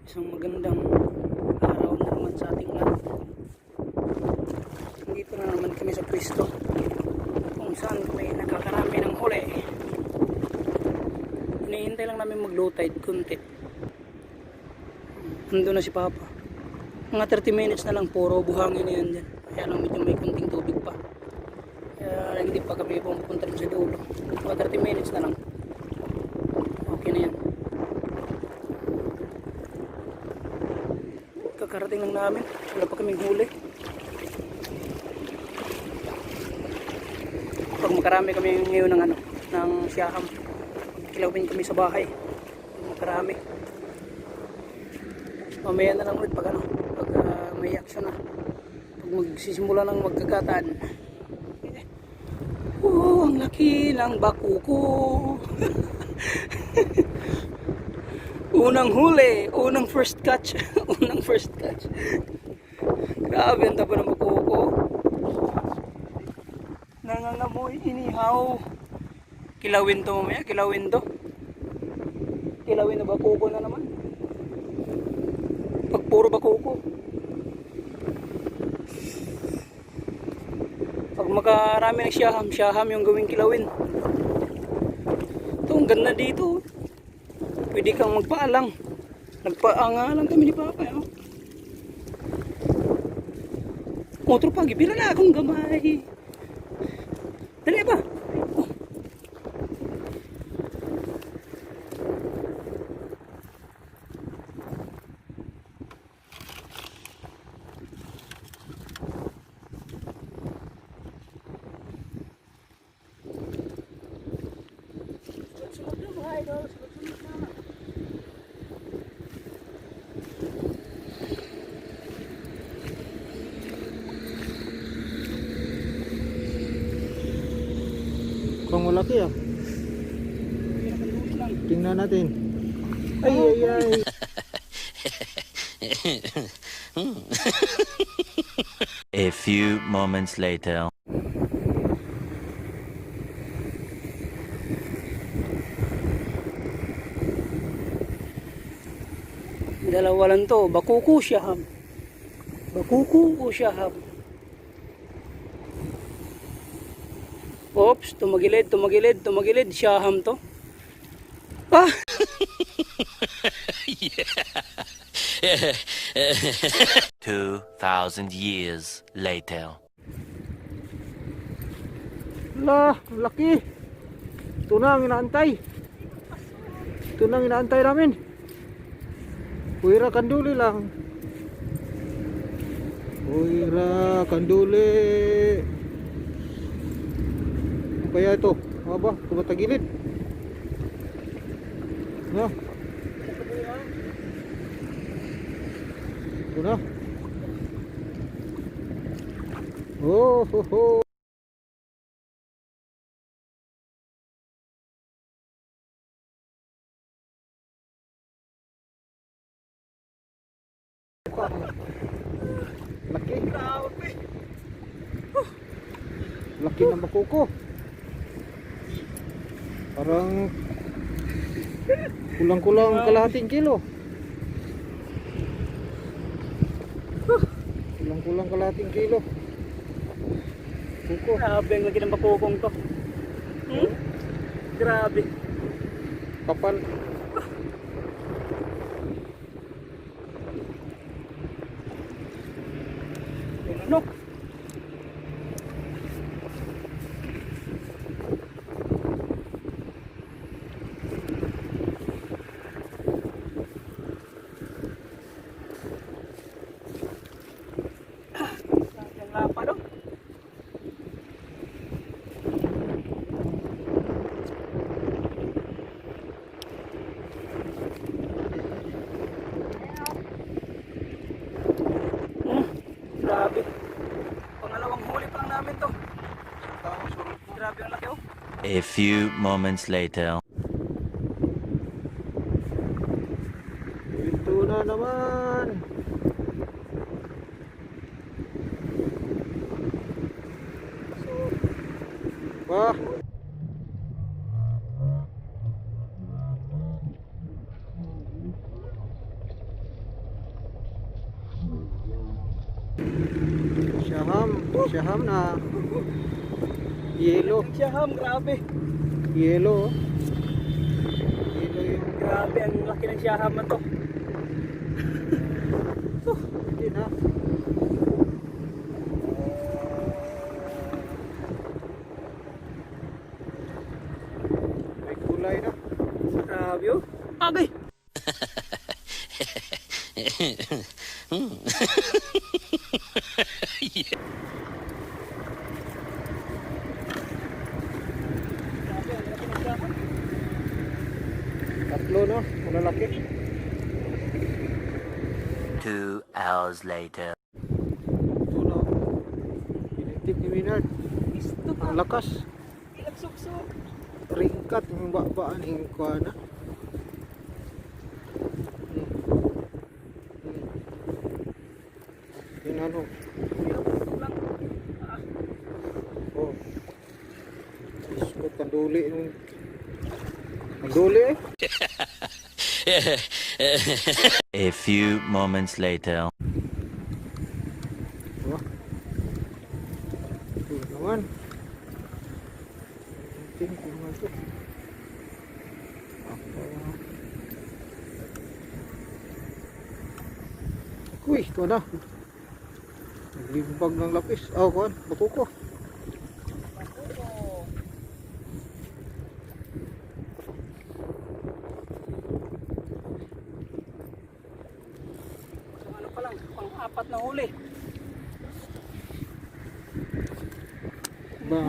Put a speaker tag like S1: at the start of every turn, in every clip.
S1: Isang magandang araw na naman sa ating lahat. Dito na naman kami sa pwesto kung saan kami nakakarami ng huli. Hinihintay lang namin mag low tide kunti. Nandun na si Papa. Mga 30 minutes na lang, puro buhangin na yan dyan. Kaya lang medyo may kunting tubig pa. Kaya hindi pa kami pumunta rin sa dulo. Mga 30 minutes na lang. Okay na yan. Kakarating lang namin. Wala pa kaming huli. Pag makarami kami ngayon ng siyaham, kilawin kami sa bahay. Makarami. Mamaya na lang ulit pag may action na. Pag magsisimula ng magkagataan. Oh, ang laki ng bakuko. Unang huli, unang first catch. Unang first catch. Grabe ang taba ng bakuko. Nangangamoy, inihaw. Kilawin to mamaya, kilawin to. Kilawin na bakuko na naman. Pag puro bakuko. Pag makarami ng siyaham yung gawing kilawin. Ito, ang ganda dito. Pwede kang magpaalang. Nagpaalang kami ni Papa. Otro pa, gipila na akong gamay. Dali ba? Oh.
S2: Mukhang malaki ah. Tingnan natin. Ay.
S3: A few moments later.
S1: Dalawa lang to, bakuko siyaham. Bakuko o siyaham. Oops, tumagilid, siyaham to. Ah!
S3: 2,000 years later.
S2: La, laki. Ito na ang inaantay. Ito na ang inaantay namin. Uira kanduli lang. Uira kanduli. Ano kaya ito? Aba, tumatagilid. No? Ito na. Oh, ho, ho. Laki. Laki ng bakuko. Parang kulang-kulang kalahating kilo. Kulang-kulang kalahating kilo. Buko.
S1: Grabe ang laki ng bakukong to. Grabe.
S2: Kapal.
S1: Ano? Ang lapa no? Grabe. Pangalawang huli pa lang namin to. Grabe ang laki oh.
S3: A few moments later.
S2: Ito na naman. Wah. Siyaham na yellow.
S1: Siyaham, grabe.
S2: Yellow. Yellow yung
S1: Grabe, ang laki ng siyaham na to.
S2: hindi na. May kulay na.
S1: Grabe oh. Agay!
S2: Tatlo no, malalaki.
S3: 2 hours later.
S2: Ito na. Pinitip ni Minard.
S1: Isto
S2: Ang
S1: pa.
S2: lakas.
S1: Ilagsok-sok.
S2: Ringkat yung babaan yung kuha na. Yung ano. Oh. Iskot kanduli yung kanduli eh.
S3: A few moments later.
S2: Diba? Ito naman. Tingin naman ito. Uy, ito na. Naglimbag ng lapis. Oh, kuhan. Batuko.
S1: So, ano pa lang, pang-apat na huli.
S2: Ba,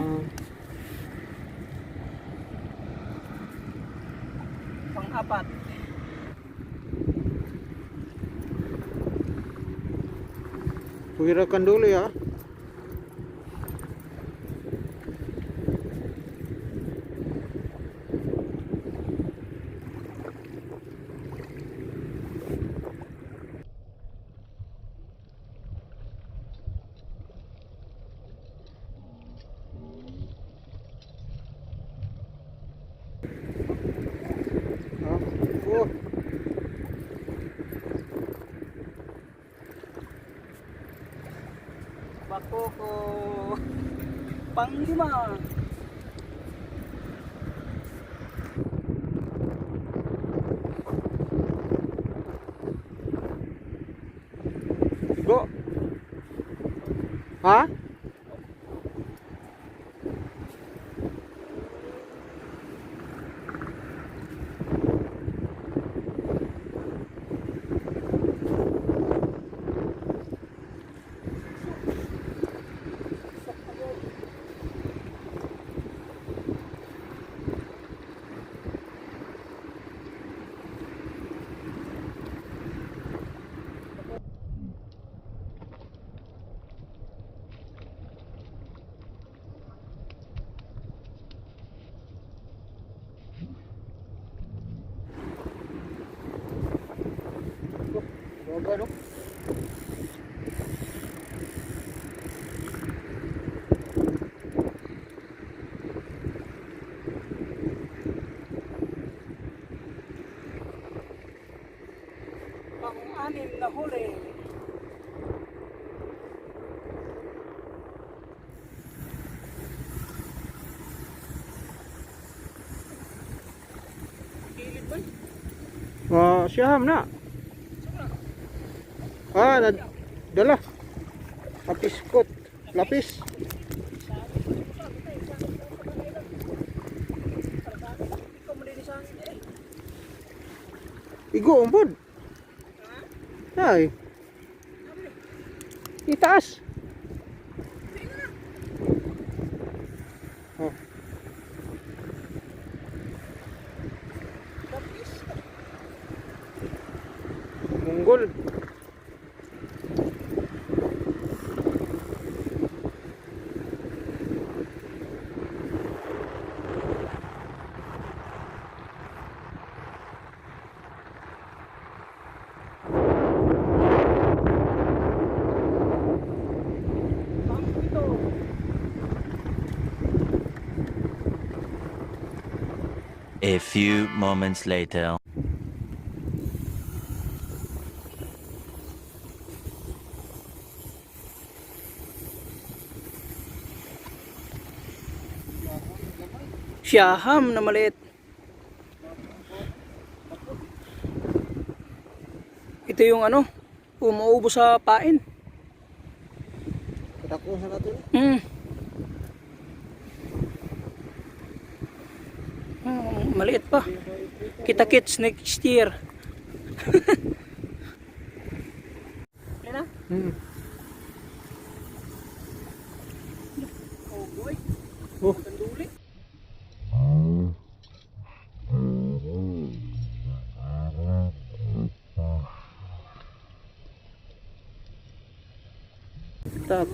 S1: Pang-apat.
S2: puwira kanduli ah. Oh.
S1: Bako ko. Pang-lima.
S2: Tigo. Ha? Baga no?
S1: Pang-anim na huli. Kilid ba?
S2: Siyaham na. Ah, dala. Lapis kot. Lapis. Igo umpod. Ay. Itaas. Oh. Munggol.
S1: Pang-pito.
S3: A few moments later.
S1: Siyaham na maliit. Ito yung ano, umuubo sa pain.
S2: Kadako sa natin.
S1: Maliit pa. Kita-kits next year. Yan na. Oh boy.
S2: Oh.
S1: Kanduli.
S2: Tak.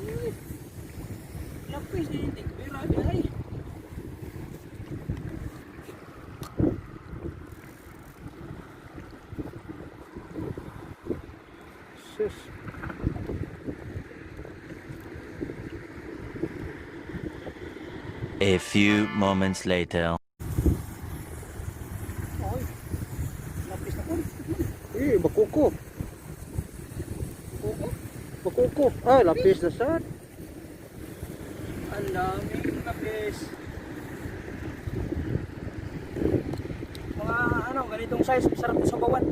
S1: Lapis ni tik bira ay.
S2: Sus.
S3: A few moments later.
S1: Oy. Lapis na po.
S2: Bakuko.
S1: Oo.
S2: Bakuko. Ay, lapis na sad.
S1: Ang daming lapis. Mga ano, ganitong size, sarap sa bawan.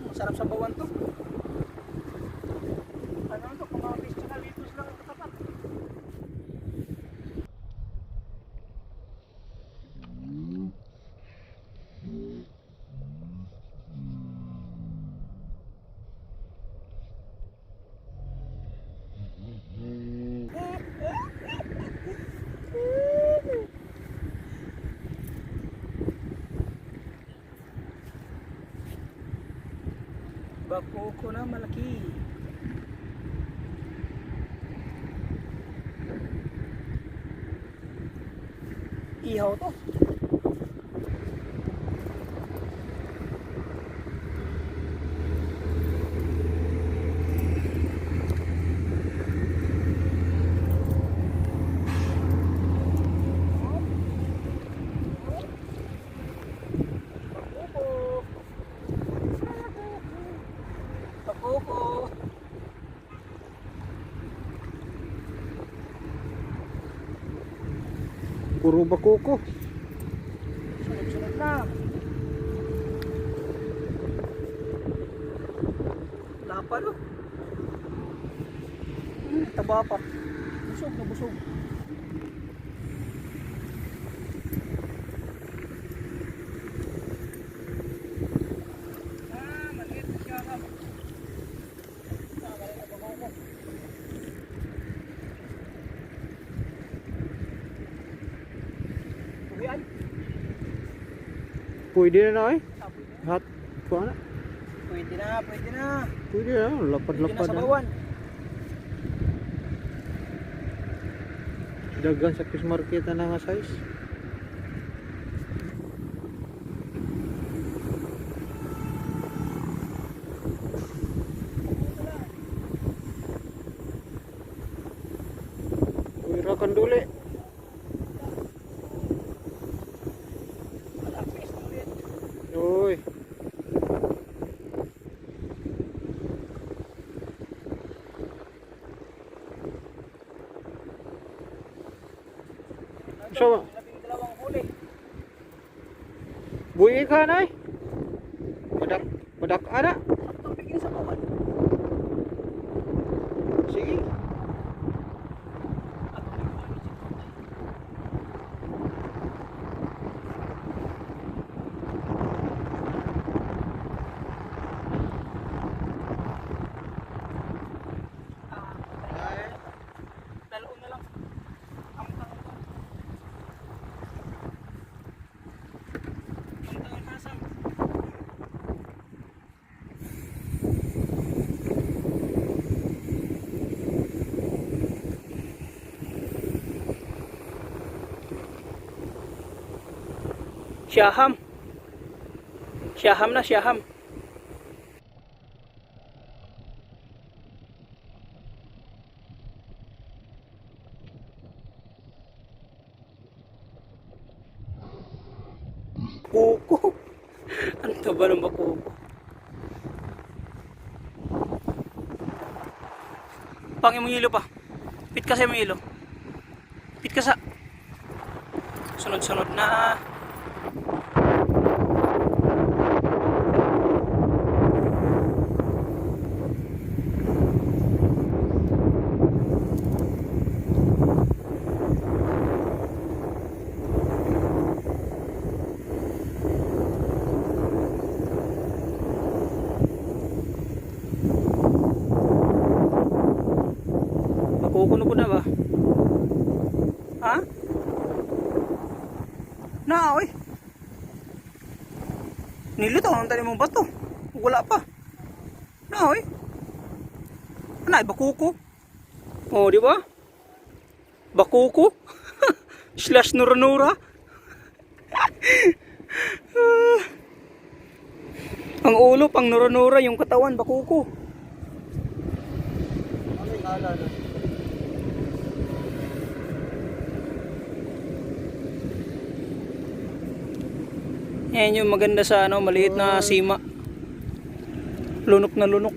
S1: Masarap sa bawan to. Ano to, kumapis tsaka litos lang ang katapat. Bakuko na malaki. Ihaw to. Bakuko.
S2: Puro bakuko.
S1: Sunod-sunod na. Lapad oh. Taba pa. Busog na busog. Maliit na siya. Maliit na bakuko. Uwian.
S2: Pwede na na ay.
S1: Sabi na.
S2: Hat. Kuha na.
S1: Pwede na, pwede na.
S2: Pwede na.
S1: Pwede na
S2: Lapad-lapad
S1: sa
S2: na.
S1: bawan.
S2: Dagan sa fish market na nga size. Wira kanduli.
S1: Malapis na ulit.
S2: Uy. So,
S1: Labing dalawang huli.
S2: buhi ka na ay. Padak ana.
S1: Ang tubig yun sa bawan.
S2: Sige.
S1: Dalaon na lang. Ang taon ko. Ang taon nasang. Siyaham. Siyaham na, siyaham. Kuko. Ang taba ng bakuko. Tapangin mo hilo pa. Pit kasi mo hilo. Pit ka sa. Sunod-sunod na. Kukuno ko na ba? Ha? Na, oy. Nilito ang tali mong bato. Wala pa. Na, oy. Ano, bakuko? Oh, di ba? Bakuko? Slash nura-nura. Ang ulo, pang nura-nura. Yung katawan, bakuko.
S2: Ano yung kala na?
S1: Yan yung maganda sa ano, maliit na sima. Lunok na lunok.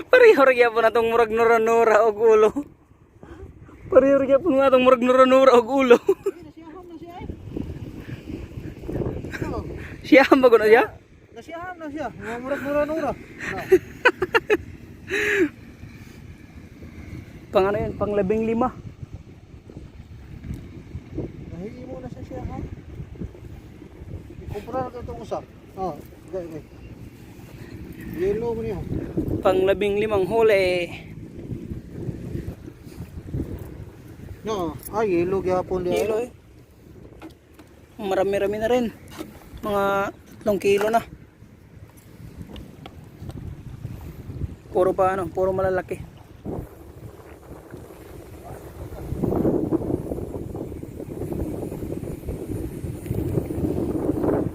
S1: Pareho-regya po na itong murag nura-nura og ulo. Pareho-regya po na itong murag nura-nura og ulo.
S2: Nasiyaham na siya eh. Oh,
S1: Siya, bago na siya?
S2: nasiyaham na siya. Mamurag nura-nura. No.
S1: Pang ano yun, pang 15.
S2: Nahili mo na siya ha. Ikumpara na itong usap. Oh, gaya. Yellow mo niyo.
S1: Pang 15 huli.
S2: No, yellow gyapon di.
S1: Kilo eh. Marami-rami na rin. Mga 3 kilo na. Puro pa ano, puro malalaki.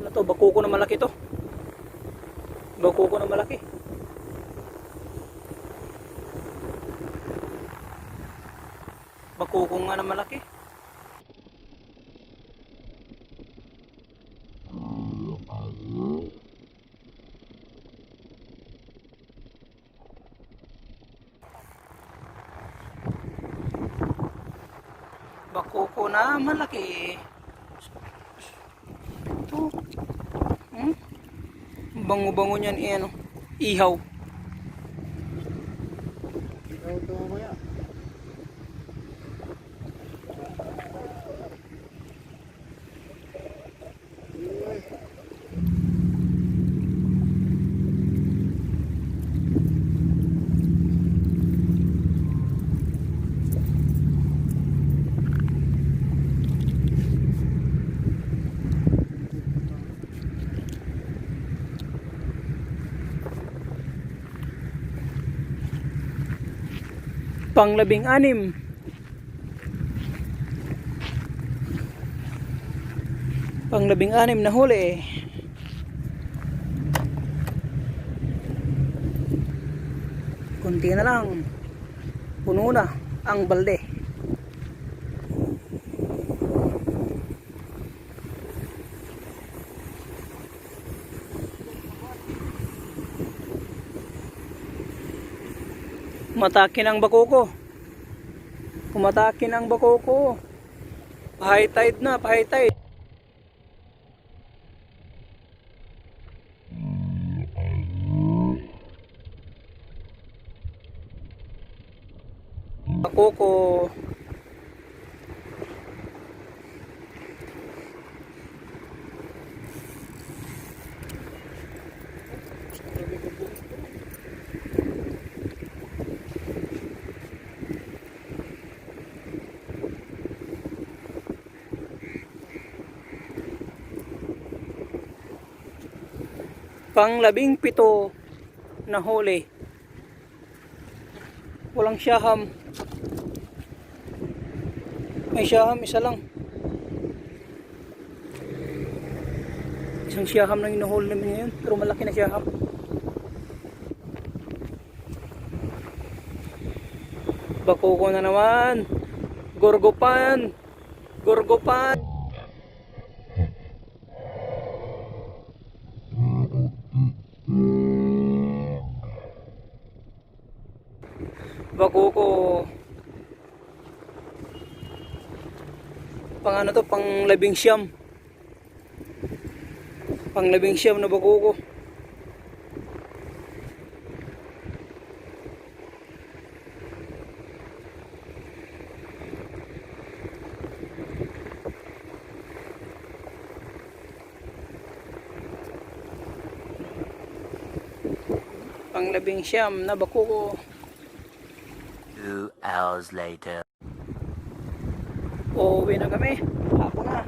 S1: Ano to, bakuko na malaki to. Bakuko na malaki. Bakuko nga na malaki. Bakuko na malaki. Ito. Bango-bango niyan eh, ano, ihaw.
S2: Ikaw ito mamaya.
S1: Pang 16. Pang 16 na huli. Kunti na lang. Puno na ang balde. Matakin ang bakuko. Kumatakin ang bakuko. High tide na, high tide. Bakuko. Pang 17 na huli. Walang siyaham. May siyaham, isa lang. Isang siyaham lang yung nahuli namin ngayon. Pero malaki na siyaham. Bakuko na naman. Gorgopan. Gorgopan. Bakuko. Pang ano to, pang 11. Pang 11 na bakuko. Pang 11 na bakuko.
S3: 2 hours later.
S1: Uuwi na kami. Hapon na.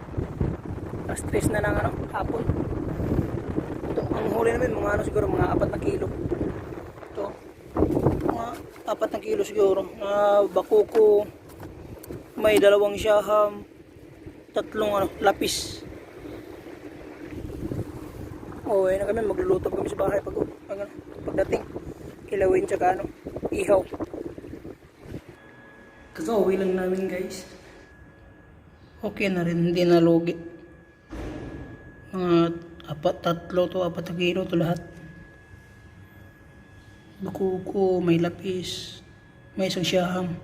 S1: Alas 3 na lang ano, hapon. Ito, ang huli namin mga ano siguro mga 4 na kilo. Ito. Mga 4 na kilo siguro. Bakuko. May 2 siyaham. 3 ano, lapis. Uuwi na kami, magluluto kami sa bahay pagdating. Kilawin tsaka ano, ihaw. Kakauwi lang namin guys. Okay na rin, hindi na lugi. Mga 4 na kilo to lahat. Bakuko, may lapis, may isang siyaham.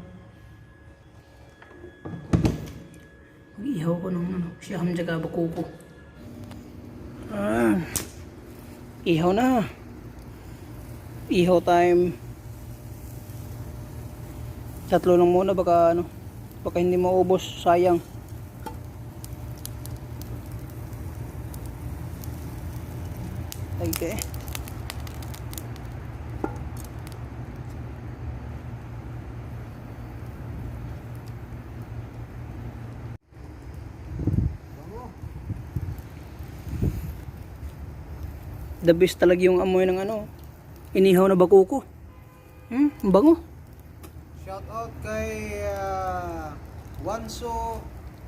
S1: Mag-ihaw ko ng ano, siyaham tsaka bakuko. Ihaw na. Ihaw time. 3 lang muna baka ano, baka hindi maubos, sayang. Okay. The best talaga yung amoy ng ano, inihaw na bakuko. Ang bango.
S2: Shout out kay Wanso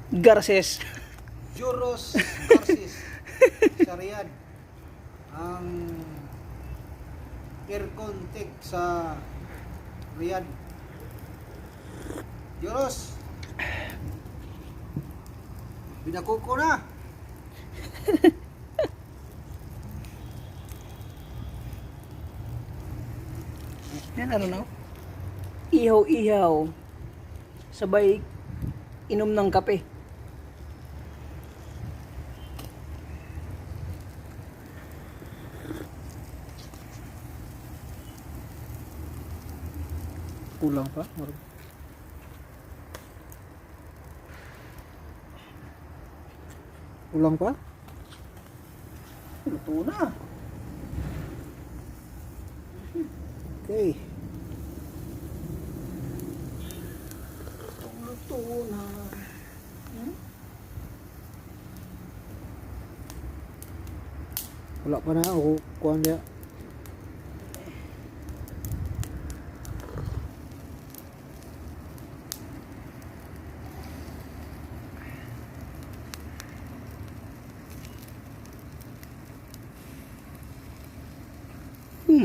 S1: Garces.
S2: Juros Garces sa Riyadh. Ang aircon tech sa Riyadh. Juros, binakuko na.
S1: Yan ano na. Ihaw-ihaw. Sabay inom ng kape.
S2: Kulang pa. Kulang pa?
S1: Luto na.
S2: Okay.
S1: Luto na.
S2: Wala pa na ako kuhan dia.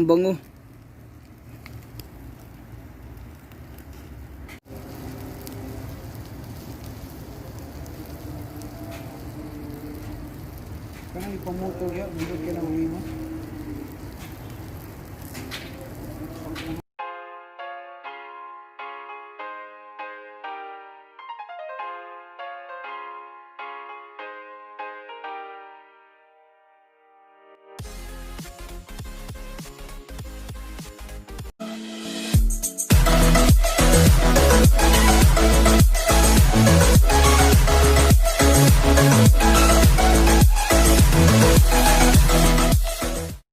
S1: Bango.
S2: Kanang ipamotor ya, bigod ka na uwi mo.